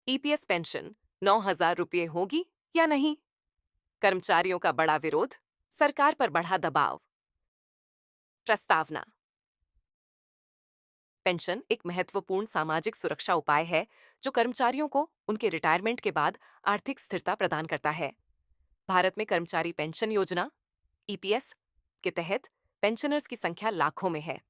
EPS pension 9,000 रुपये होगी या नहीं? कर्मचारियों का बड़ा विरोध, सरकार पर बढ़ा दबाव। प्रस्तावना। पेंशन एक महत्वपूर्ण सामाजिक सुरक्षा उपाय है जो कर्मचारियों को उनके रिटायरमेंट के बाद आर्थिक स्थिरता प्रदान करता है। भारत में कर्मचारी पेंशन योजना ईपीएस के तहत पेंशनर्स की संख्या लाखों में है।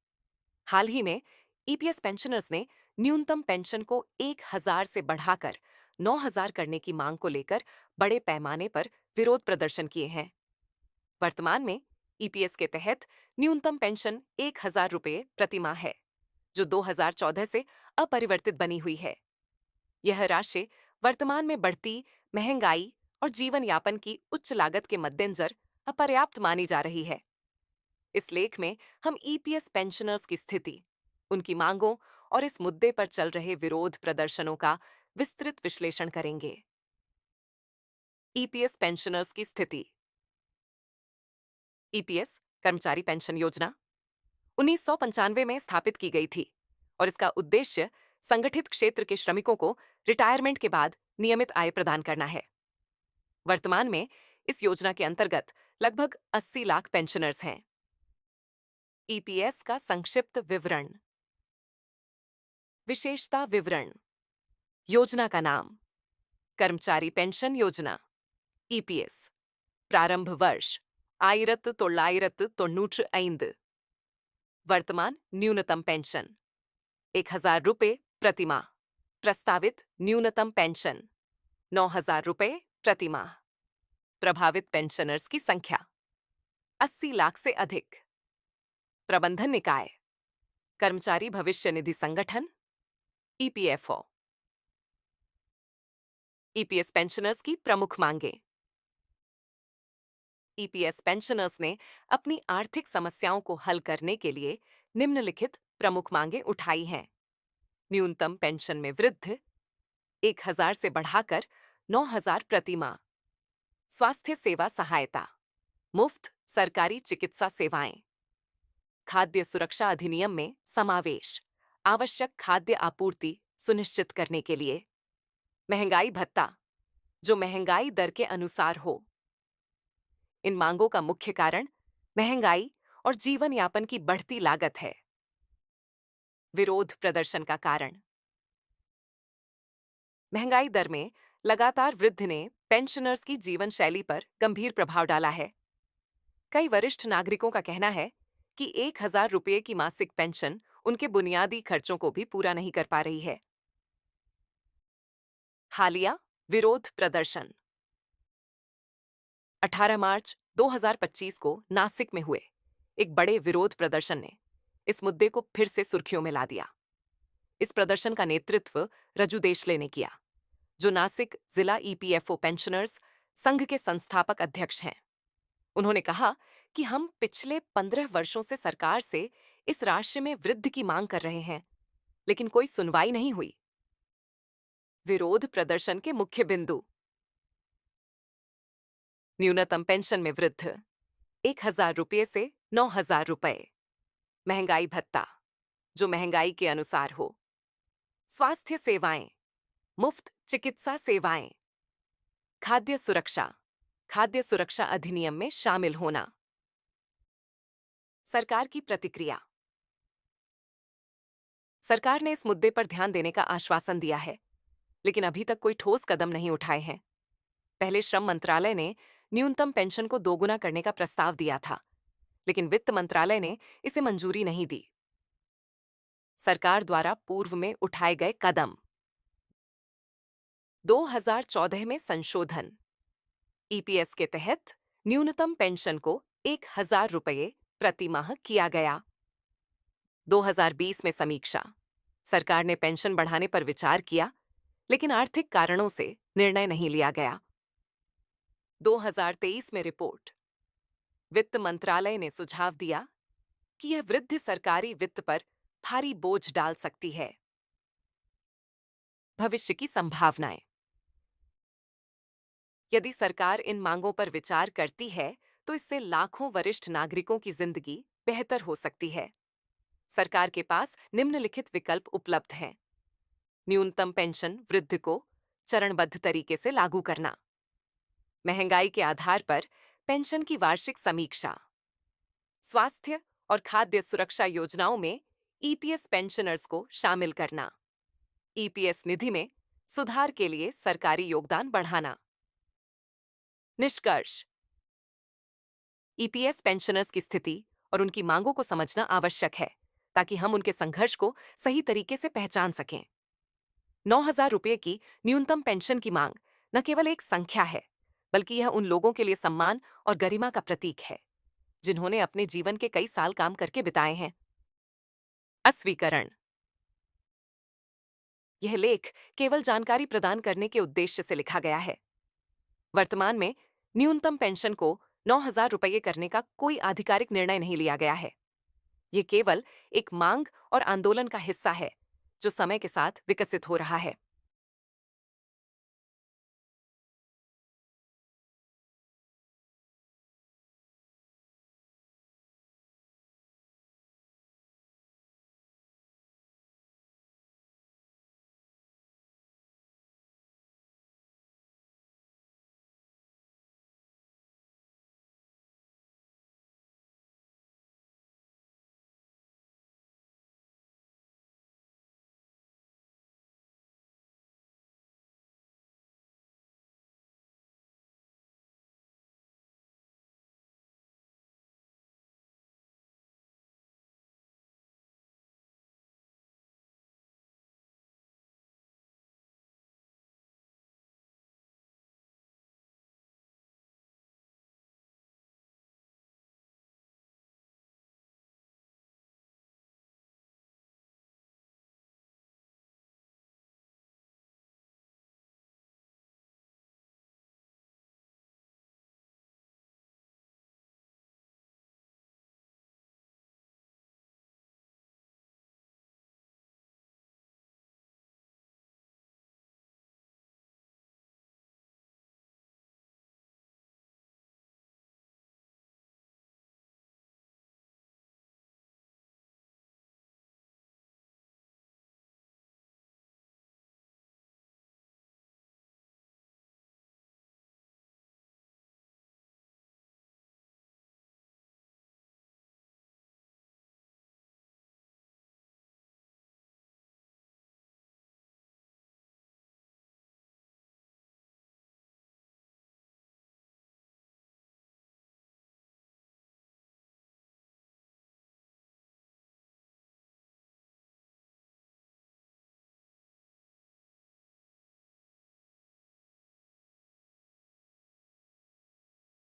हाल ही में ईपीएस पेंशनर्स ने न्यूनतम पेंशन को 1,000 से बढ़ाकर 9,000 करने की मांग को लेकर बड़े पैमाने पर विरोध प्रदर्शन किए हैं। वर्तमान में ईपीएस के तहत न्यूनतम पेंशन 1,000 रुपये प्रति माह है, जो 2014 से अपरिवर्तित बनी हुई है। यह राशि वर्तमान में बढ़ती महंगाई और जीवन यापन की उच्च लागत के मद्देनजर अपर्याप्त मानी जा रही है। इस लेख में हम ईपीएस पेंशनर्स की स्थिति, उनकी मांगों और इस मुद्दे पर चल रहे विरोध प्रदर्शनों का विस्तृत विश्लेषण करेंगे। ईपीएस पेंशनर्स की स्थिति। ईपीएस कर्मचारी पेंशन योजना 1995 में स्थापित की गई थी और इसका उद्देश्य संगठित क्षेत्र के श्रमिकों को रिटायरमेंट के बाद नियमित आय प्रदान करना है। वर्तमान में इस योजना के अंतर्गत लगभग 80 लाख पेंशनर्स हैं। ईपीएस का संक्षिप्त विवरण। विशेषता विवरण। योजना का नाम कर्मचारी पेंशन योजना ईपीएस। प्रारंभ वर्ष 1995। वर्तमान न्यूनतम पेंशन 1,000 रुपये प्रति माह। प्रस्तावित न्यूनतम पेंशन 9,000 रुपये प्रति माह। प्रभावित पेंशनर्स की संख्या 80 लाख से अधिक। प्रबंधन निकाय कर्मचारी भविष्य निधि संगठन ईपीएफओ। ईपीएस पेंशनर्स की प्रमुख मांगें। ईपीएस पेंशनर्स ने अपनी आर्थिक समस्याओं को हल करने के लिए निम्नलिखित प्रमुख मांगें उठाई हैं। न्यूनतम पेंशन में वृद्धि 1,000 से बढ़ाकर 9,000 प्रति माह। स्वास्थ्य सेवा सहायता, मुफ्त सरकारी चिकित्सा सेवाएं। खाद्य सुरक्षा अधिनियम में समावेश, आवश्यक खाद्य आपूर्ति सुनिश्चित करने के लिए। महंगाई भत्ता, जो महंगाई दर के अनुसार हो। इन मांगों का मुख्य कारण महंगाई और जीवन यापन की बढ़ती लागत है। विरोध प्रदर्शन का कारण। महंगाई दर में लगातार वृद्धि ने पेंशनर्स की जीवन शैली पर गंभीर प्रभाव डाला है। कई वरिष्ठ नागरिकों का कहना है कि 1,000 रुपये की मासिक पेंशन उनके बुनियादी खर्चों को भी पूरा नहीं कर पा रही है। हालिया विरोध प्रदर्शन 18 मार्च 2025 को नासिक में हुए एक बड़े विरोध प्रदर्शन ने इस मुद्दे को फिर से सुर्खियों में ला दिया। इस प्रदर्शन का नेतृत्व रजू देशले ने किया, जो नासिक जिला ईपीएफओ पेंशनर्स संघ के संस्थापक अध्यक्ष हैं। उन्होंने कहा कि हम पिछले 15 वर्षों से सरकार से इस राशि में वृद्धि की मांग कर रहे हैं, लेकिन कोई सुनवाई नहीं हुई। विरोध प्रदर्शन के मुख्य बिंदु। न्यूनतम पेंशन में वृद्धि 1,000 रुपये से 9,000 रुपये। महंगाई भत्ता, जो महंगाई के अनुसार हो। स्वास्थ्य सेवाएं, मुफ्त चिकित्सा सेवाएं। खाद्य सुरक्षा अधिनियम में शामिल होना। सरकार की प्रतिक्रिया। सरकार ने इस मुद्दे पर ध्यान देने का आश्वासन दिया है, लेकिन अभी तक कोई ठोस कदम नहीं उठाए हैं। पहले श्रम मंत्रालय ने न्यूनतम पेंशन को दोगुना करने का प्रस्ताव दिया था, लेकिन वित्त मंत्रालय ने इसे मंजूरी नहीं दी। सरकार द्वारा पूर्व में उठाए गए कदम। 2014 में संशोधन। ईपीएस के तहत न्यूनतम पेंशन को 1,000 रुपये प्रति माह किया गया। 2020 में समीक्षा। सरकार ने पेंशन बढ़ाने पर विचार किया, लेकिन आर्थिक कारणों से निर्णय नहीं लिया गया। 2023 में रिपोर्ट। वित्त मंत्रालय ने सुझाव दिया कि यह वृद्धि सरकारी वित्त पर भारी बोझ डाल सकती है। भविष्य की संभावनाएं। यदि सरकार इन मांगों पर विचार करती है, तो इससे लाखों वरिष्ठ नागरिकों की जिंदगी बेहतर हो सकती है। सरकार के पास निम्नलिखित विकल्प उपलब्ध हैं। न्यूनतम पेंशन वृद्धि को चरणबद्ध तरीके से लागू करना, महंगाई के आधार पर पेंशन की वार्षिक समीक्षा, स्वास्थ्य और खाद्य सुरक्षा योजनाओं में ईपीएस पेंशनर्स को शामिल करना, ईपीएस निधि में सुधार के लिए सरकारी योगदान बढ़ाना। निष्कर्ष, ईपीएस पेंशनर्स की स्थिति और उनकी मांगों को समझना आवश्यक है ताकि हम उनके संघर्ष को सही तरीके से पहचान सकें। 9,000 रुपये की न्यूनतम पेंशन की मांग न केवल एक संख्या है, बल्कि यह उन लोगों के लिए सम्मान और गरिमा का प्रतीक है जिन्होंने अपने जीवन के कई साल काम करके बिताए हैं। अस्वीकरण, यह लेख केवल जानकारी प्रदान करने के उद्देश्य से लिखा गया है। वर्तमान में न्यूनतम पेंशन को 9,000 रुपये करने का कोई आधिकारिक निर्णय नहीं लिया गया है। ये केवल एक मांग और आंदोलन का हिस्सा है जो समय के साथ विकसित हो रहा है।